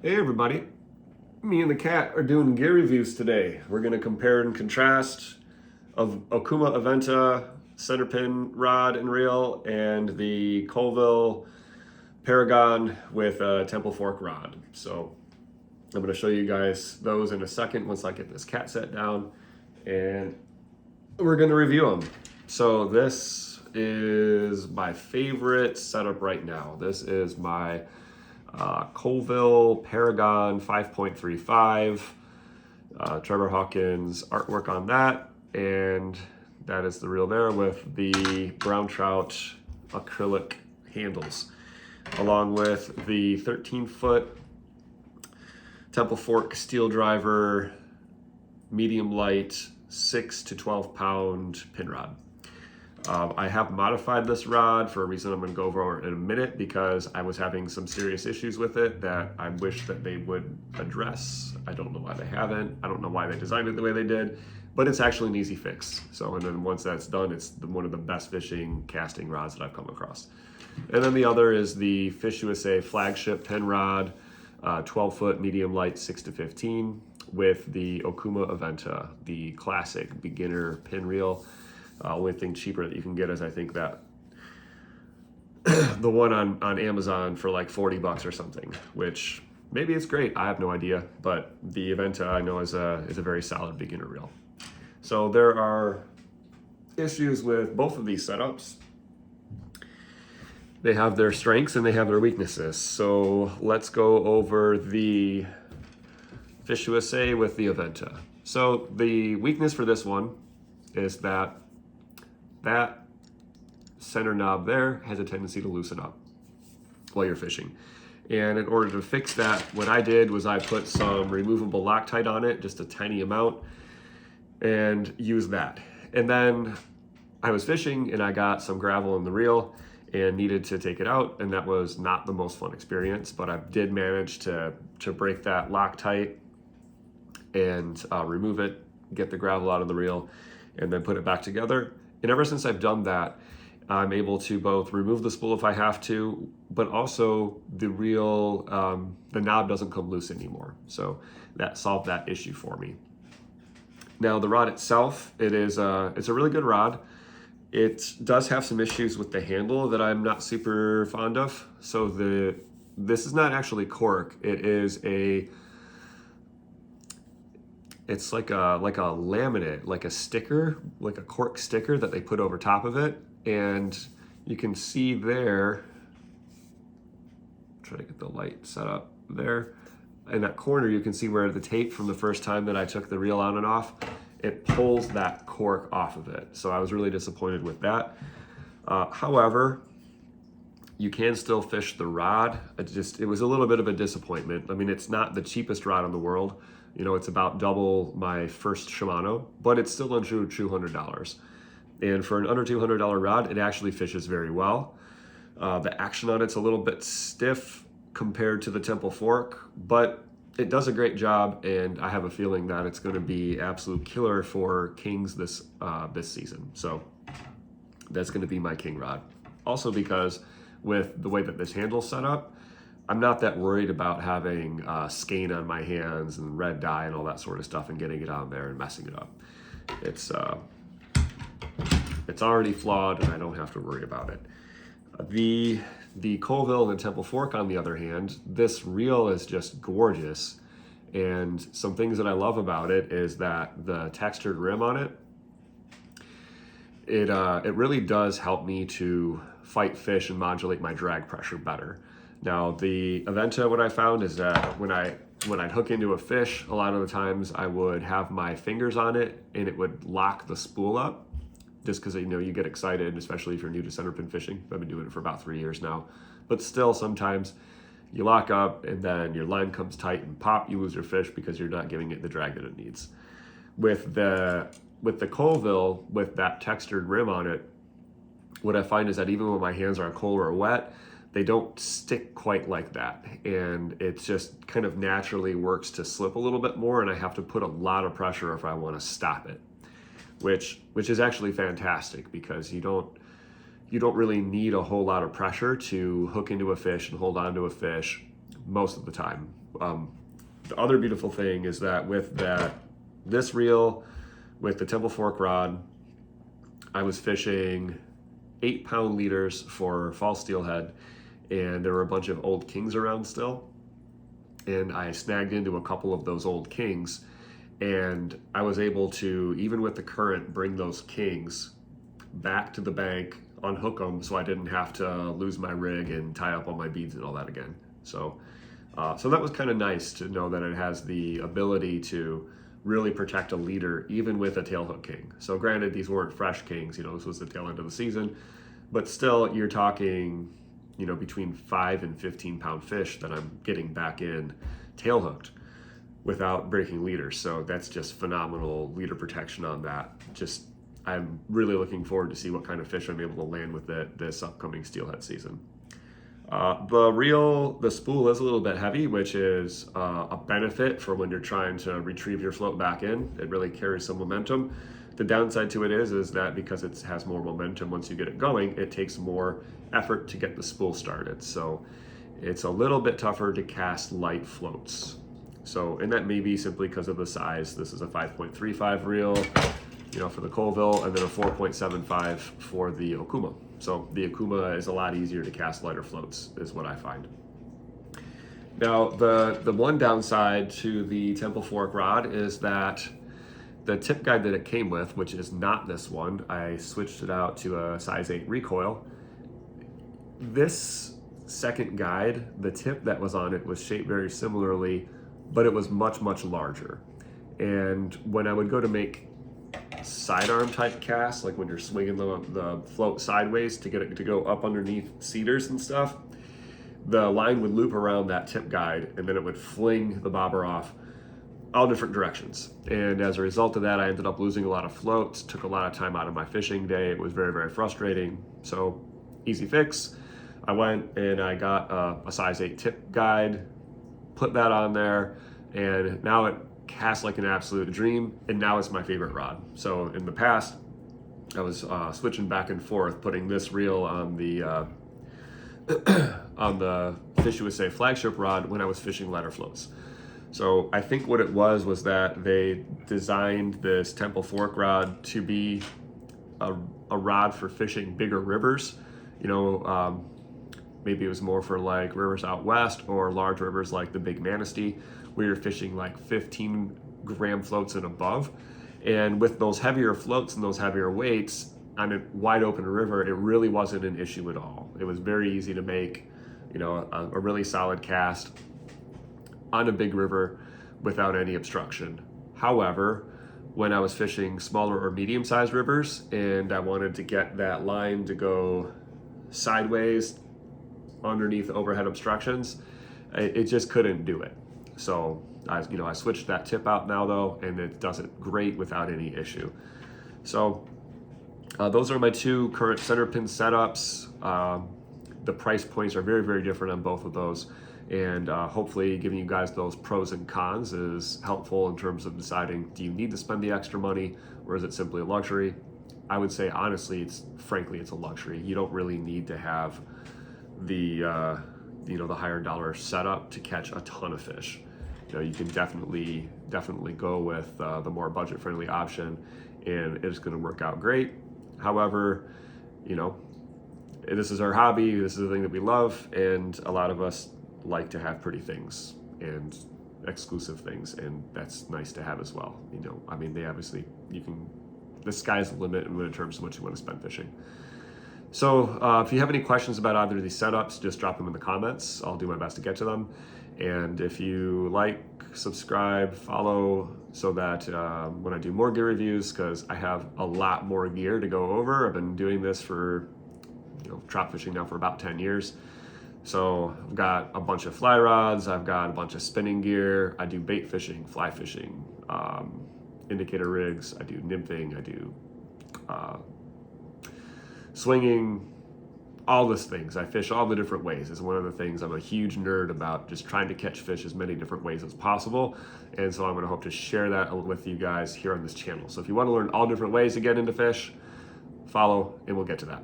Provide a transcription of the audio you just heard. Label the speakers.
Speaker 1: Hey everybody, me and the cat are doing gear reviews today. We're going to compare and contrast of Okuma Aventa Centerpin rod and reel and the Colville Paragon with a temple fork rod. So I'm going to show you guys those in a second once I get this cat set down, and we're going to review them. So this is my favorite setup right now. This is my Colville Paragon 5.35, Trevor Hawkins artwork on that, and that is the reel there with the brown trout acrylic handles, along with the 13-foot temple fork steel driver medium light 6 to 12 pound pin rod. I have modified this rod for a reason I'm going to go over in a minute, because I was having some serious issues with it that I wish that they would address. I don't know why they haven't. I don't know why they designed it the way they did, but it's actually an easy fix. So, and then once that's done, it's one of the best fishing casting rods that I've come across. And then the other is the FishUSA Flagship pin rod, 12-foot medium light 6 to 15 with the Okuma Aventa, the classic beginner pin reel. Only thing cheaper that you can get is, I think, that the one on Amazon for like 40 bucks or something, which maybe it's great. I have no idea, but the Aventa I know is a very solid beginner reel. So there are issues with both of these setups. They have their strengths and they have their weaknesses. So let's go over the FishUSA with the Aventa. So the weakness for this one is that center knob there has a tendency to loosen up while you're fishing. And in order to fix that, what I did was I put some removable Loctite on it, just a tiny amount, and used that. And then I was fishing and I got some gravel in the reel and needed to take it out, and that was not the most fun experience, but I did manage to break that Loctite and remove it, get the gravel out of the reel, and then put it back together. And ever since I've done that, I'm able to both remove the spool if I have to, but also the reel, the knob doesn't come loose anymore. So that solved that issue for me. Now the rod itself, it's a really good rod. It does have some issues with the handle that I'm not super fond of. So this is not actually cork. It's like a laminate, like a sticker, like a cork sticker that they put over top of it. And you can see there, try to get the light set up there. In that corner, you can see where the tape from the first time that I took the reel on and off, it pulls that cork off of it. So I was really disappointed with that. However, you can still fish the rod. It was a little bit of a disappointment. I mean, it's not the cheapest rod in the world. You know, it's about double my first Shimano, but it's still under $200. And for an under $200 rod, it actually fishes very well. The action on it's a little bit stiff compared to the temple fork, but it does a great job, and I have a feeling that it's going to be absolute killer for kings this season. So that's going to be my king rod. Also because with the way that this handle's set up, I'm not that worried about having skein on my hands and red dye and all that sort of stuff and getting it on there and messing it up. It's already flawed and I don't have to worry about it. The Colville and the temple fork, on the other hand, this reel is just gorgeous. And some things that I love about it is that the textured rim on it, it really does help me to fight fish and modulate my drag pressure better. Now the Aventa, what I found is that when I'd hook into a fish, a lot of the times I would have my fingers on it and it would lock the spool up, just because, you know, you get excited, especially if you're new to centerpin fishing. I've been doing it for about 3 years now, but still sometimes you lock up and then your line comes tight and pop, you lose your fish because you're not giving it the drag that it needs. With the Colville, with that textured rim on it, what I find is that even when my hands are cold or wet, they don't stick quite like that. And it just kind of naturally works to slip a little bit more, and I have to put a lot of pressure if I want to stop it, which is actually fantastic, because you don't really need a whole lot of pressure to hook into a fish and hold on to a fish most of the time. The other beautiful thing is that with this reel, with the Temple Fork rod, I was fishing 8-pound leaders for fall steelhead, and there were a bunch of old kings around still. And I snagged into a couple of those old kings, and I was able to, even with the current, bring those kings back to the bank, unhook them so I didn't have to lose my rig and tie up all my beads and all that again. So that was kind of nice to know that it has the ability to really protect a leader even with a tailhook king. So granted, these weren't fresh kings, this was the tail end of the season, but still you're talking, between 5 and 15 pound fish that I'm getting back in tail hooked without breaking leaders. So that's just phenomenal leader protection on that. I'm really looking forward to see what kind of fish I'm able to land with it this upcoming steelhead season. The spool is a little bit heavy, which is a benefit for when you're trying to retrieve your float back in. It really carries some momentum. The downside to it is that because it has more momentum once you get it going, it takes more effort to get the spool started. So it's a little bit tougher to cast light floats. So, and that may be simply because of the size. This is a 5.35 reel, for the Colville, and then a 4.75 for the Okuma. So the Okuma is a lot easier to cast lighter floats, is what I find. Now, the one downside to the Temple Fork rod is that the tip guide that it came with, which is not this one, I switched it out to a size 8 recoil. This second guide, the tip that was on it was shaped very similarly, but it was much, much larger. And when I would go to make sidearm type casts, like when you're swinging the float sideways to get it to go up underneath cedars and stuff, the line would loop around that tip guide and then it would fling the bobber off all different directions. And as a result of that, I ended up losing a lot of floats, took a lot of time out of my fishing day. It was very, very frustrating. So easy fix. I went and I got a size 8 tip guide, put that on there, and now it casts like an absolute dream, and now it's my favorite rod. So in the past, I was switching back and forth, putting this reel on the on the FishUSA Flagship rod when I was fishing lighter floats. So I think what it was that they designed this Temple Fork rod to be a rod for fishing bigger rivers. Maybe it was more for like rivers out west or large rivers like the Big Manistee, where you're fishing like 15 gram floats and above. And with those heavier floats and those heavier weights on a wide open river, it really wasn't an issue at all. It was very easy to make, a really solid cast on a big river without any obstruction. However, when I was fishing smaller or medium-sized rivers and I wanted to get that line to go sideways underneath overhead obstructions, it just couldn't do it. So I switched that tip out now though, and it does it great without any issue. So those are my two current Centerpin setups. The price points are very, very different on both of those. And hopefully giving you guys those pros and cons is helpful in terms of deciding, do you need to spend the extra money or is it simply a luxury? I would say honestly, it's a luxury. You don't really need to have the higher dollar setup to catch a ton of fish. You can definitely go with the more budget friendly option, and it's going to work out great. However, this is our hobby. This is the thing that we love, and a lot of us like to have pretty things and exclusive things, and that's nice to have as well. They obviously, the sky's the limit in terms of what you want to spend fishing. So if you have any questions about either of these setups, just drop them in the comments. I'll do my best to get to them. And if you like, subscribe, follow, so that when I do more gear reviews, because I have a lot more gear to go over. I've been doing this for, trout fishing now for about 10 years. So I've got a bunch of fly rods, I've got a bunch of spinning gear, I do bait fishing, fly fishing, indicator rigs, I do nymphing, I do swinging, all these things. I fish all the different ways. It's one of the things I'm a huge nerd about, just trying to catch fish as many different ways as possible. And so I'm going to hope to share that with you guys here on this channel. So if you want to learn all different ways to get into fish, follow and we'll get to that.